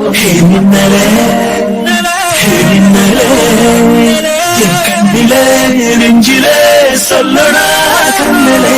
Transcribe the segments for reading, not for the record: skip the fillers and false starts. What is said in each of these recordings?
மின்னலே மின்னலே என் கண்ணிலே நெஞ்சிலே சொல்லடா கண்ணலே.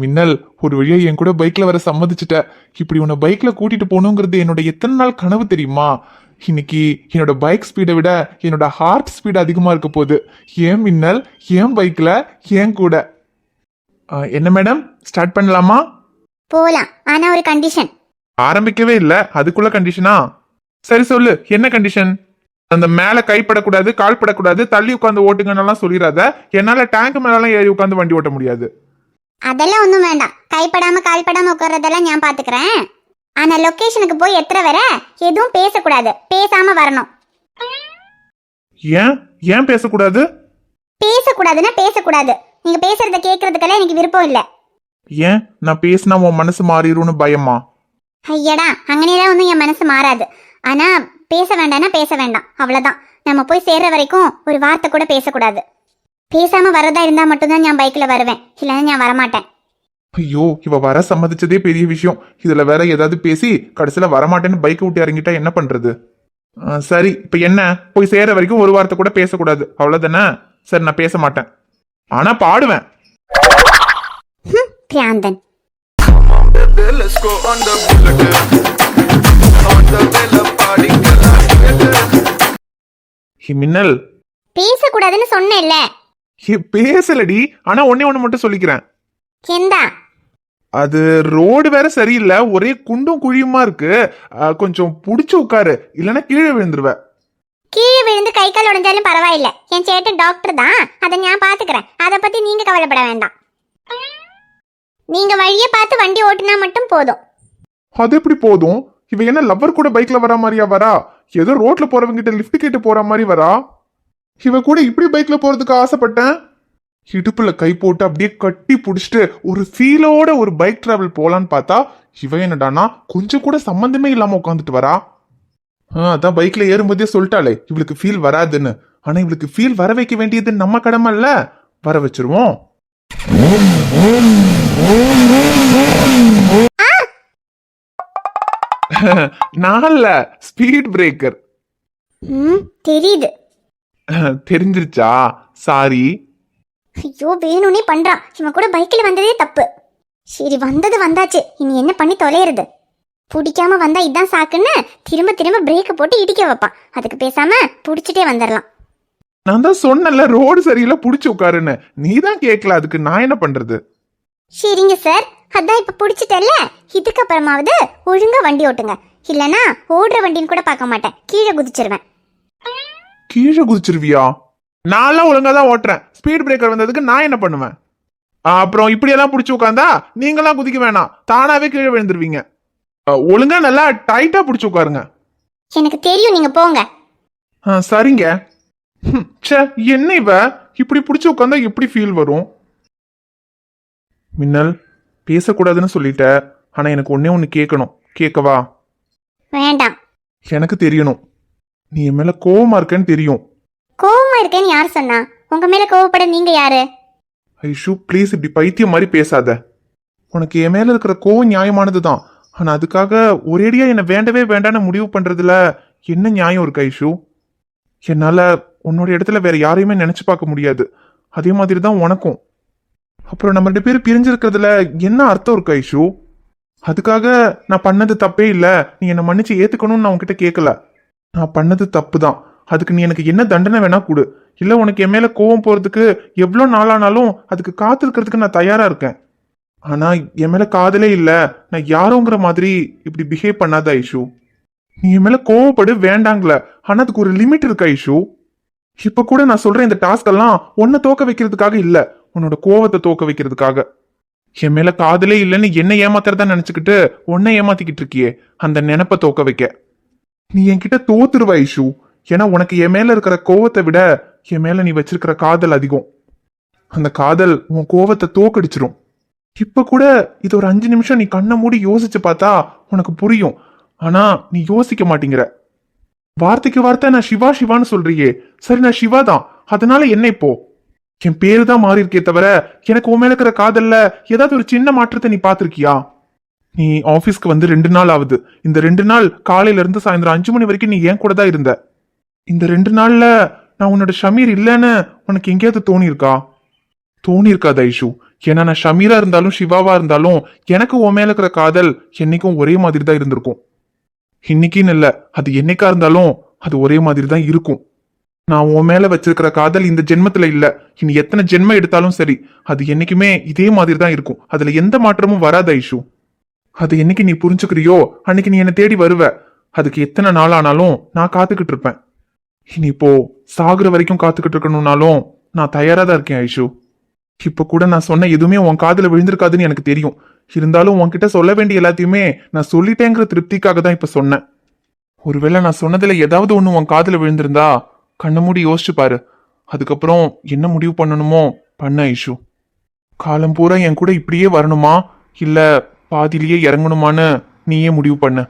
மின்னல், ஒரு வழியா என் கூட பைக்ல வர சம்மதிச்சுட்ட. இப்படி உன்னை பைக்ல கூட்டிட்டு போகணுங்கிறது என்னோட எத்தனை நாள் கனவு தெரியுமா? இன்னைக்கு என்னோட பைக் ஸ்பீடை விட என்னோட ஹார்ட் ஸ்பீடு அதிகமா இருக்க போகுது. ஏன் மின்னல், ஏன் பைக்ல, ஏன் கூட. என்ன மேடம், ஸ்டார்ட் பண்ணலாமா? போலாம், ஆனா ஒரு கண்டிஷன். ஆரம்பிக்கவே இல்ல, அதுக்குள்ள கண்டிஷனா? சரி சொல்லு, என்ன கண்டிஷன்? அந்த மேல கைப்படக்கூடாது, கால் படக்கூடாது, தள்ளி உட்காந்து ஓட்டுங்கன்னு சொல்லிடாத. என்னால டேங்க் மேலாம் ஏறி உட்காந்து வண்டி ஓட்ட முடியாது. அதெல்லாம் ஒண்ணும் வேண்டாம். கைப்படாம கால்படாம உட்கார்றதெல்லாம் நான் பாத்துக்கிறேன். ஆனா லொகேஷனுக்கு போய் எத்தனை வர எதுவும் பேசக்கூடாது, பேசாம வரணும். ஏன் ஏன் பேசக்கூடாது? பேசக்கூடாதுன்னா பேசக்கூடாது. நீங்க பேசுறத கேட்கறதுக்கெல்லாம் எனக்கு விருப்பம் இல்ல. ஏன் நான் பேசினா உன் மனசு மாறிடும்னு பயமா? ஐயடா, அங்கனேதான் ஒன்றும் என் மனசு மாறாது. ஆனா பேச வேண்டாம்னா பேச வேண்டாம், அவ்வளவுதான். நம்ம போய் சேர்ற வரைக்கும் ஒரு வார்த்தை கூட பேசக்கூடாது. பேசாம வரதா இருந்தா மட்டும்தான் நான் பைக்ல வருவேன், இல்லைன்னா நான் வரமாட்டேன். ஐயோ, இவ வர சம்மதிச்சதே பெரிய விஷயம். இதுல வேற ஏதாவது பேசி கடைசியில வரமாட்டேன்னு பைக் விட்டு இறங்கிட்டா என்ன பண்றது? சரி, இப்ப என்ன, போய் சேர வரைக்கும் ஒரு வார்த்தை கூட பேசக்கூடாது, அவ்வளவுதானே? சரி, நான் பேச மாட்டேன், ஆனா பாடுவேன். பிராந்தன். மின்னல், பேசக்கூடாதுன்னு சொன்னேன்ல. பேசலடி, ஆனா ஒன்னே ஒண்ணு மட்டும் சொல்லிக்கிறேன். எந்தா? அது ரோடு வேற சரியில்லை, ஒரே குண்டும் குழியுமா இருக்கு. கொஞ்சம் புடிச்சு உட்காரு, இல்லைன்னா கீழே விழுந்துருவ. கீழே விழுந்து கை கால் உடைஞ்சாலும் பரவாயில்ல, என் சேட்டன் டாக்டர் தான், அதை நான் பாத்துக்கிறேன். அதை பத்தி நீங்க கவலைப்பட வேண்டாம். நீங்க வழிய பார்த்து வண்டி ஓட்டுனா மட்டும் போதும். அது எப்படி போதும்? இவ என்ன லவ்வர் கூட பைக்ல வரா மாதிரியா வரா? ஏதோ ரோட்ல போறவங்க கிட்ட லிஃப்ட் கேட்டு போற மாதிரி வரா. இவ கூட இப்படி பைக்ல போறதுக்கு ஆசைப்பட்டேன். இடுப்புல கை போட்டு அப்படியே கட்டி புடிச்சிட்டு ஒரு ஃபீலோட ஒரு பைக் டிராவல் போலான்னு பார்த்தா இவ என்னடானா கொஞ்சம் கூட சம்பந்தமே இல்லாம உட்காந்துட்டு வரா. அதான் பைக்ல ஏறும்போதே சொல்லிட்டாளே இவளுக்கு ஃபீல் வராதுன்னு. ஆனா இவளுக்கு ஃபீல் வர வைக்க வேண்டியது நம்ம கடமை இல்ல? வர வச்சிருவோம். நான்ல ஸ்பீட் பிரேக்கர். தெரியுது. தெரிஞ்சிருச்சா? சாரி. ஐயோ, வேணும்னே பண்றான். இவன் கூட பைக்ல வந்ததே தப்பு. சரி, வந்தது வந்தாச்சு, இனி என்ன பண்ணி தொலைறது? பிடிக்காம வந்தா இதான் சாக்குன்னு திரும்ப திரும்ப பிரேக்க போட்டு இடிக்க வைப்பான். அதுக்கு பேசாம புடிச்சிட்டே வந்துடலாம். நான் தான் சொன்னல ரோடு சரியில்லை புடிச்சு உட்காருன்னு. நீ தான் கேட்கல, அதுக்கு நான் என்ன பண்றது? சரிங்க சார், அதான் இப்ப புடிச்சிட்டல. இதுக்கப்புறமாவது ஒழுங்கா வண்டி ஓட்டுங்க, இல்லனா ஓடுற வண்டின்னு கூட பார்க்க மாட்டேன், கீழே குதிச்சிருவேன். கீழே குதிச்சிருவியா? நான்லாம் ஒழுங்கா தான் ஓட்டுறேன். ஸ்பீட் பிரேக்கர் வந்ததுக்கு நான் என்ன பண்ணுவேன்? அப்புறம் இப்படி எல்லாம் புடிச்சு உட்காந்தா நீங்களாம் குதிக்க வேணாம், தானாவே கீழே விழுந்துருவீங்க. ஒழுங்கா நல்லா டைட்டா புடிச்சு உட்காருங்க. எனக்கு தெரியும், நீங்க போங்க. சரிங்க. என்ன இவ இப்படி புடிச்சு உட்காந்தா எப்படி ஃபீல் வரும்? மின்னல், பேசக்கூடாதுன்னு சொல்லிட்ட, ஆனா எனக்கு ஒன்னே ஒன்னு கேட்கணும். கேட்கவா? வேண்டாம். எனக்கு தெரியணும், நீ என் மேல கோவமா இருக்கேன்னு தெரியும். கோவமா இருக்கேன்னு யார் சொன்னா? உங்க மேல கோவப்பட நீங்க யாரு? ஐஷு, ப்ளீஸ் இப்படி பைத்தியம் மாதிரி பேசாத. உனக்கு என் மேல இருக்கிற கோவம் நியாயமானதுதான், ஆனா அதுக்காக ஒரேடியா என்ன வேண்டவே வேண்டான்னு முடிவு பண்றதுல என்ன நியாயம் இருக்கு ஐஷு? என்னால உன்னோட இடத்துல வேற யாரையுமே நினைச்சு பார்க்க முடியாது. அதே மாதிரி தான் உனக்கும். அப்புறம் நம்ம 2 பேரும் பிரிஞ்சிருக்கிறதுல என்ன அர்த்தம் இருக்கு ஐஷு? அதுக்காக நான் பண்ணது தப்பே இல்ல, நீ என்னை மன்னிச்சு ஏத்துக்கணும்னு நான் உன்கிட்ட கேட்கல. நான் பண்ணது தப்பு தான், அதுக்கு நீ எனக்கு என்ன தண்டனை வேணா கொடு. இல்ல உனக்கு என் மேல கோவம் போறதுக்கு எவ்வளவு நாளானாலும் அதுக்கு காத்திருக்கிறதுக்கு நான் தயாரா இருக்கேன். ஆனா என் மேல காதலே இல்ல, நான் யாரோங்கிற மாதிரி இப்படி பிஹேவ் பண்ணாத ஐஷு. நீ என் மேல கோவப்படு, வேண்டாங்கள, ஆனா அதுக்கு ஒரு லிமிட் இருக்கு ஐஷு. இப்ப கூட நான் சொல்றேன், இந்த டாஸ்க் எல்லாம் உன்னை தோக்க வைக்கிறதுக்காக இல்ல, உன்னோட கோவத்தை தோக்க வைக்கிறதுக்காக. என் மேல காதலே இல்லைன்னு என்ன ஏமாத்துறதா நினைச்சுக்கிட்டு உன்னை ஏமாத்திக்கிட்டு இருக்கியே, அந்த நினைப்ப தோக்க வைக்க. நீ என்கிட்ட தோத்துருவ ஐஷு. ஏன்னா உனக்கு என் மேல இருக்கிற கோவத்தை விட என் மேல நீ வச்சிருக்கிற காதல் அதிகம். அந்த காதல் உன் கோவத்தை தோக்கடிச்சிரும். இப்ப கூட இது ஒரு 5 நிமிஷம் நீ கண்ணை மூடி யோசிச்சு பார்த்தா உனக்கு புரியும். ஆனா நீ யோசிக்க மாட்டேங்கிற. வார்த்தைக்கு வார்த்தை நான் சிவா சிவான்னு சொல்றியே. சரி, நான் சிவா தான், அதனால என்ன இப்போ? என் பேரு தான் மாறி இருக்கே தவிர எனக்கு உன் மேல இருக்கிற காதல்ல ஏதாவது ஒரு சின்ன மாற்றத்தை நீ பாத்திருக்கியா? நீ ஆபீஸ்க்கு வந்து 2 நாள் ஆகுது. இந்த 2 நாள் காலையில இருந்து சாயந்தரம் 5 மணி வரைக்கும் நீ என் கூட தான் இருந்த. இந்த 2 நாள்ல நான் உன்னோட ஷமீர் இல்லைன்னு உனக்கு எங்கேயாவது தோணியிருக்காத ஐஷு? ஏன்னா நான் ஷமீரா இருந்தாலும் சிவாவா இருந்தாலும் எனக்கு உன் மேல இருக்கிற காதல் என்னைக்கும் ஒரே மாதிரி தான் இருந்திருக்கும். இன்னைக்குன்னு இல்ல, அது என்னைக்கா இருந்தாலும் அது ஒரே மாதிரி தான் இருக்கும். நான் உன் மேல வச்சிருக்கிற காதல் இந்த ஜென்மத்துல இல்ல, இனி எத்தனை ஜென்மம் எடுத்தாலும் சரி அது என்னைக்குமே இதே மாதிரி தான் இருக்கும். அதுல எந்த மாற்றமும் வராது ஐஷு. அது என்னைக்கு நீ புரிஞ்சுக்கிறியோ அன்னைக்கு நீ என்னை தேடி வருவ. அதுக்கு எத்தனை நாள் ஆனாலும் நான் காத்துக்கிட்டு இருப்பேன். இனி இப்போ சாகுற வரைக்கும் காத்துக்கிட்டு இருக்கணும்னாலும் நான் தயாரா தான் இருக்கேன் ஐஷு. இப்ப கூட நான் சொன்ன எதுவுமே உன் காதுல விழுந்திருக்காதுன்னு எனக்கு தெரியும். இருந்தாலும் உன்கிட்ட சொல்ல வேண்டிய எல்லாத்தையுமே நான் சொல்லிட்டேங்கிற திருப்திக்காக தான் இப்ப சொன்னேன். ஒருவேளை நான் சொன்னதுல ஏதாவது ஒண்ணு உன் காதுல விழுந்திருந்தா கண்ணை மூடி யோசிச்சு பாரு. அதுக்கப்புறம் என்ன முடிவு பண்ணணுமோ பண்ண ஐஷு. காலம் பூரா என் கூட இப்படியே வரணுமா இல்ல பாதியிலேயே இறங்கணுமான்னு நீயே முடிவு பண்ண.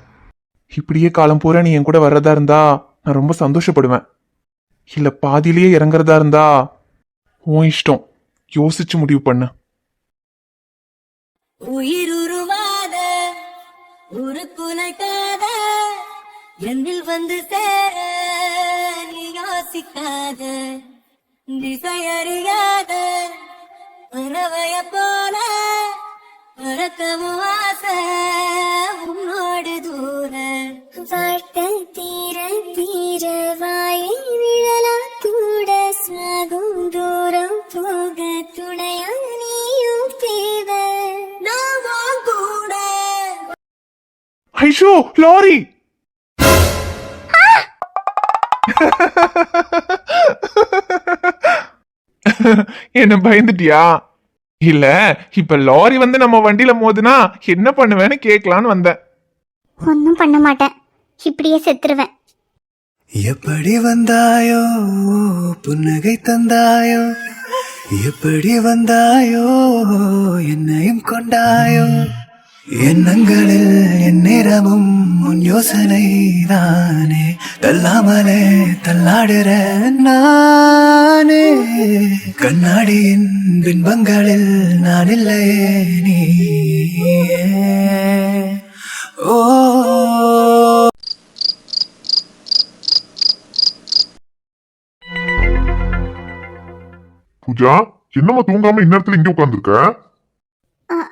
இப்படியே காலம் பூரா நீ என் கூட வர்றதா இருந்தா நான் ரொம்ப சந்தோஷப்படுவேன். இல்ல பாதியிலேயே இறங்குறதா இருந்தா உன் இஷ்டம். யோசிச்சு முடிவு பண்ண. உயிருருவாத உருக்குலைக்காத என்னில் வந்து சேர நீ யோசிக்காத திசையறியாத பறவைய போல பறக்கவும் ஆசை உன்னோடு தூர வாழ்க்கை தீர தீர வாயை விழலா கூட சாகும் தூரம் போக துணையா நீயும் தேவை நான் கூட. ஐஷோ லாரி! என்ன பயந்துட்டியா? இல்ல இப்ப லாரி வந்து நம்ம வண்டியில மோதுனா என்ன பண்ணுவேன்னு கேட்கலான்னு வந்தேன். ஒன்றும் பண்ண மாட்டேன், இப்படியே செத்துருவேன். எப்படி வந்தாயோ புன்னகை தந்தாயோ, எப்படி வந்தாயோ என்னையும் கொண்டாயோ, எண்ணங்களில் என் நேரமும் உன் யோசனை தானே, தள்ளாமலே தள்ளாடுற நானே, கண்ணாடியின் பின்பங்களில் நான் இல்லையே நீ. ஓ பூஜா, என்னம்மா தூங்காம இந்நேரத்துல இங்க உட்கார்ந்துருக்க?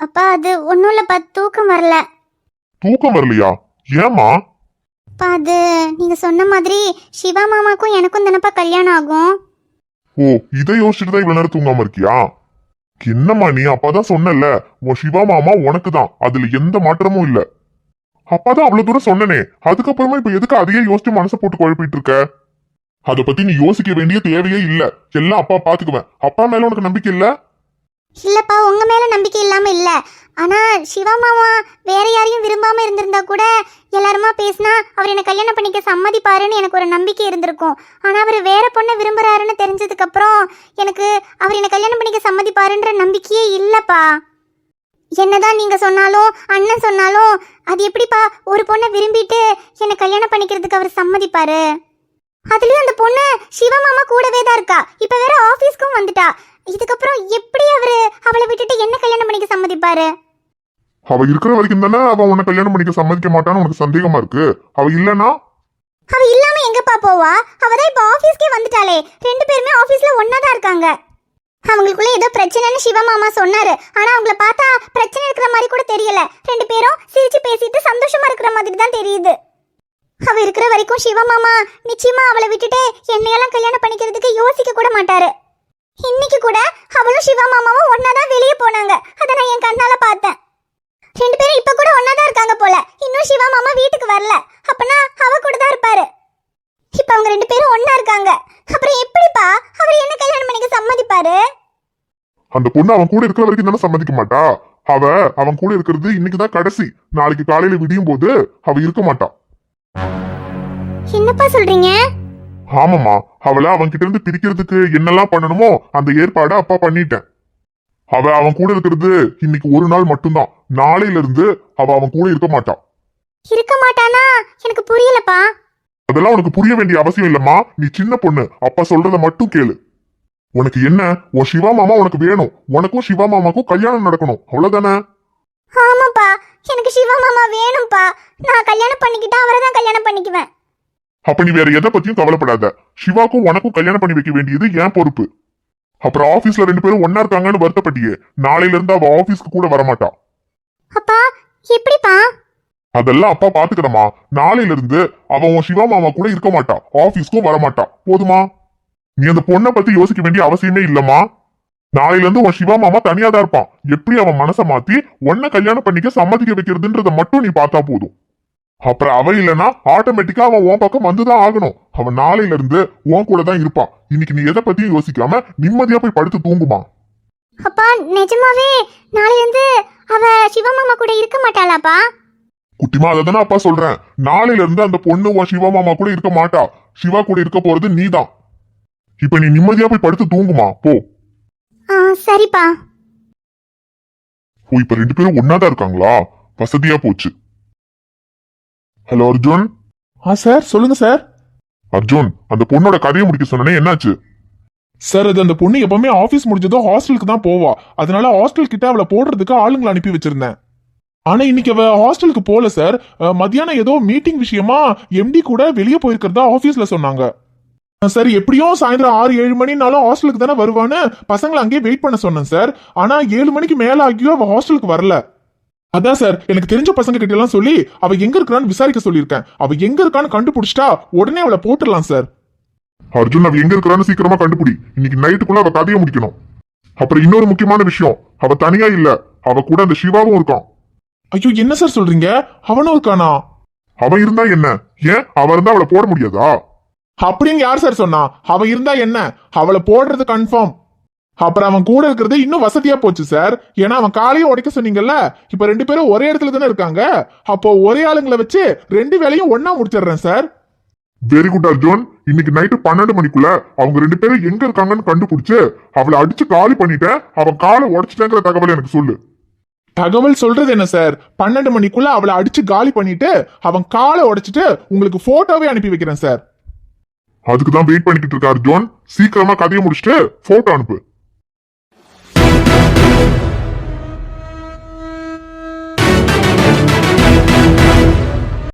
அப்பா அது ஒன்றும் இல்லைப்பா, தூக்கம் வரல. தூக்கம் வரலையா? ஏமா? அப்பா அது நீங்க சொன்ன மாதிரி சிவா மாமாக்கும் எனக்கும் தானப்பா கல்யாணம் ஆகும். ஓ, இதை யோசிச்சுட்டு தான் இவ்வளவு நேரம் தூங்காம இருக்கியா? என்னம்மா நீ? அப்பாதான் சொன்னல, உன் சிவா மாமா உனக்கு தான், அதுல எந்த மாற்றமும் இல்ல. அப்பாதான் அவ்வளவு தூரம் சொன்னனே, அதுக்கப்புறமா இப்ப எதுக்கு அதையே யோசிச்சு மனசை போட்டு குழப்பிட்டு இருக்க? அதை பத்தி நீ யோசிக்க வேண்டிய தேவையே இல்ல, எல்லாம் அப்பா பாத்துக்குவேன். அப்பா மேல உனக்கு நம்பிக்கை இல்ல? இல்லப்பா, உங்க மேல நம்பிக்கை இல்லாம இல்ல. ஆனா சிவா மாமா வேற யாரையும் விரும்பாம இருந்திருந்தா கூட எல்லாருமா பேசினா அவர் என்ன கல்யாணம் பண்ணிக்க சம்மதிப்பாருன்னு எனக்கு ஒரு நம்பிக்கை இருந்திருக்கும். ஆனா அவர் வேற பொண்ணை விரும்புறாருன்னு தெரிஞ்சதுக்கு அப்புறம் எனக்கு அவர் என்ன கல்யாணம் பண்ணிக்க சம்மதிப்பாருன்ற நம்பிக்கையே இல்லப்பா. என்னதான் நீங்க சொன்னாலும் அண்ணன் சொன்னாலும் அது எப்படிப்பா ஒரு பொண்ணை விரும்பிட்டு என்ன கல்யாணம் பண்ணிக்கிறதுக்கு அவர் சம்மதிப்பாரு? அதுலயும் அந்த பொண்ணு சிவமாமா கூடவே தான் இருக்கா, இப்ப வேற ஆபீஸ்க்கும் வந்துட்டா. இதுக்கப்புறம் எப்படி அவளை விட்டுட்டு என்ன கல்யாணம் பண்ணிக்க சம்மதிப்பாரு? அவ இருக்கிற வரைக்கும் தானே அவ உன்னை கல்யாணம் பண்ணிக்க சம்மதிக்க மாட்டான்னு உனக்கு சந்தேகமா இருக்கு. அவ இல்லனா? அவ இல்லாம எங்கப்பா போவா? அவதான் இப்ப ஆபீஸ்க்கே வந்துட்டாளே. 2 பேருமே ஆபீஸ்ல ஒன்னாதான் இருக்காங்க. அவங்களுக்குள்ள ஏதோ பிரச்சனைன்னு சிவமாமா சொன்னாரு. ஆனா அவங்கள பார்த்தா பிரச்சனை இருக்கிற மாதிரி கூட தெரியல. 2 பேரும் சிரிச்சு பேசிட்டு சந்தோஷமா இருக்கிற மாதிரி தான் தெரியுது. அவ இருக்கிற வரைக்கும் சிவமாமா நிச்சயமா அவளை விட்டுட்டு என்னையெல்லாம் கல்யாணம் பண்ணிக்கிறதுக்கு யோசிக்க கூட மாட்டாரு. இன்னைக்கு கூட அவளும் சிவமாமாவும் ஒன்னாதான் வெளியே போனாங்க. அதை நான் என் கண்ணால பார்த்தேன். 2 பேரும் இப்ப கூட ஒன்னாதான் இருக்காங்க போல. இன்னும் சிவமாமா வீட்டுக்கு வரல. அப்பனா அவ கூட தான் இருப்பாரு. இப்ப அவங்க 2 பேரும் ஒன்னா இருக்காங்க. அப்புறம் எப்படிப்பா அவர் என்ன கல்யாணம் பண்ணிக்க சம்மதிப்பாரு? அந்த பொண்ணு அவன் கூட இருக்கிற வரைக்கும் தானே சம்மதிக்க மாட்டா. அவன் கூட இருக்கிறது இன்னைக்குதான் கடைசி. நாளைக்கு காலையில விடியும் போது அவ இருக்க மாட்டா. என்னப்பா சொல்றீங்க? ஆமாமா, அவளை அவன் கிட்ட இருந்து பிரிக்கிறதுக்கு என்னெல்லாம் பண்ணணுமோ அந்த ஏற்பாடை அப்பா பண்ணிட்டேன். அவன் கூட இருக்கிறது இன்னைக்கு ஒரு நாள் மட்டும்தான். நாளையில இருந்து அவன் கூட இருக்க மாட்டா. இருக்க மாட்டானா? எனக்கு புரியலப்பா. அதெல்லாம் உனக்கு புரிய வேண்டிய அவசியம் இல்லம்மா. நீ சின்ன பொண்ணு, அப்பா சொல்றத மட்டும் கேளு. உனக்கு என்ன? உன் சிவா மாமா உனக்கு வேணும். உனக்கும் சிவா மாமாக்கும் கல்யாணம் நடக்கணும், அவ்வளவுதானே? ஆமாப்பா, எனக்கு சிவா மாமா வேணும்ப்பா. நான் கல்யாணம் பண்ணிக்கிட்டா அவரை தான் கல்யாணம் பண்ணிக்குவேன். அப்ப நீ வேற எதை பத்தியும் கவலைப்படாத. சிவாக்கும் உனக்கும் கல்யாணம் பண்ணி வைக்க வேண்டியது என் பொறுப்பு. அப்புறம் ஆபீஸ்ல 2 பேரும் ஒன்னா இருக்காங்கன்னு வருத்தப்பட்டியே, நாளையில இருந்து அவ ஆபீஸ்க்கு கூட வரமாட்டா. அப்பா எப்படிப்பா? அதெல்லாம் அப்பா பாத்துக்கணுமா. நாளையில இருந்து அவன் உன் சிவா மாமா கூட இருக்க மாட்டா, ஆபீஸ்க்கும் வரமாட்டா. போதுமா? நீ அந்த பொண்ணை பத்தி யோசிக்க வேண்டிய அவசியமே இல்லம்மா. நாளையில இருந்து உன் சிவா மாமா தனியா தான் இருப்பான். எப்படி அவன் மனசை மாத்தி உன்னை கல்யாணம் பண்ணிக்க சம்மதிக்க வைக்கிறதுன்றத மட்டும் நீ பார்த்தா போதும். அப்புறம் அவ இல்லைன்னா ஆட்டோமேட்டிக்கா அவன் உன் பக்கம் வந்துதான் ஆகணும். அவன் நாளையில இருந்து உன் கூட தான் இருப்பான். இன்னைக்கு நீ எதை பத்தியும் யோசிக்காம நிம்மதியா போய் படுத்து தூங்குமா. அப்பா நிஜமாவே நாளைல இருந்து அவ சிவா மாமா கூட இருக்க மாட்டாளாப்பா? குட்டிமா, அததானே அப்பா சொல்றேன். நாளையில இருந்து அந்த பொண்ணு உன் சிவா மாமா கூட இருக்க மாட்டா. சிவா கூட இருக்க போறது நீதான். இப்ப நீ நிம்மதியா போய் படுத்து தூங்குமா, போ. சரிப்பா. ஓ, இப்ப 2 பேரும் ஒன்னாதான் இருக்காங்களா? வசதியா போச்சு. ஹலோ அர்ஜுன். சார் சொல்லுங்க சார். அர்ஜுன், அந்த பொண்ணோட கதையை முடிக்க சொன்னே, என்னாச்சு? சார் அது அந்த பொண்ணு எப்பவுமே ஆபீஸ் முடிஞ்சதும் ஹாஸ்டலுக்கு தான் போவா. அதனால ஹாஸ்டல் கிட்ட அவளை போடுறதுக்கு ஆளுங்களை அனுப்பி வச்சிருந்தேன். ஆனா இன்னைக்கு அவ ஹாஸ்டலுக்கு போல சார். மத்தியானம் ஏதோ மீட்டிங் விஷயமா எம்டி கூட வெளியே போயிருக்கிறதா ஆபீஸ்ல சொன்னாங்க. சார் எப்படியும் சாயந்தரம் 6-7 மணினாலும் ஹாஸ்டலுக்கு தானே வருவான்னு பசங்களை அங்கேயே வெயிட் பண்ண சொன்னேன் சார். ஆனா 7 மணிக்கு மேல ஆகியும் அவ ஹாஸ்டலுக்கு வரல. அதான் சார் எனக்கு தெரிஞ்ச பசங்க கிட்ட எல்லாம் சொல்லி அவ எங்க இருக்கான்னு விசாரிக்க சொல்லியிருக்கேன். அவ எங்க இருக்கான்னு கண்டுபிடிச்சிட்டா உடனே அவளை போட்டுடலாம் சார். அர்ஜுன், அவ எங்க இருக்கிறான்னு சீக்கிரமா கண்டுபிடி. இன்னைக்கு நைட்டுக்குள்ள அவ கதையை முடிக்கணும். அப்புறம் இன்னொரு முக்கியமான விஷயம், அவ தனியா இல்ல, அவ கூட அந்த சிவாவும் இருக்கான். ஐயோ என்ன சார் சொல்றீங்க? அவனும் இருக்கானா? அவன் இருந்தா என்ன? ஏன் அவ இருந்தா அவளை போட முடியாதா? அப்படின்னு யார் சார் சொன்னா? அவ இருந்தா என்ன, அவளை போடுறது கன்ஃபார்ம். அப்புறம் அவன் கூட இருக்கிறது இன்னும் வசதியா போச்சு சார். ஏன்னா அவன் காலையும் உடைக்க சொன்னீங்கல்ல, இப்ப 2 பேரும் ஒரே இடத்துல தானே இருக்காங்க. அப்போ ஒரே ஆளுங்களை வச்சு 2 வேலையும் ஒன்னா முடிச்சிடுறேன் சார். Very good Arjun. இன்னைக்கு நைட்டு 12 மணிக்குள்ள அவங்க 2 பேரும் எங்க இருக்காங்கன்னு கண்டுபிடிச்சு அவளை அடிச்சு காலி பண்ணிட்டேன், அவன் காலை உடைச்சிட்டேங்கிற தகவல் எனக்கு சொல்லு. தகவல் சொல்றது என்ன சார்? 12 மணிக்குள்ள அவளை அடிச்சு காலி பண்ணிட்டு அவன் காலை உடைச்சிட்டு உங்களுக்கு போட்டோவே அனுப்பி வைக்கிறேன் சார். அதுக்கு தான் வெயிட் பண்ணிக்கிட்டு இருக்க அர்ஜுன். சீக்கிரமா கதையை முடிச்சுட்டு போட்டோ அனுப்பு.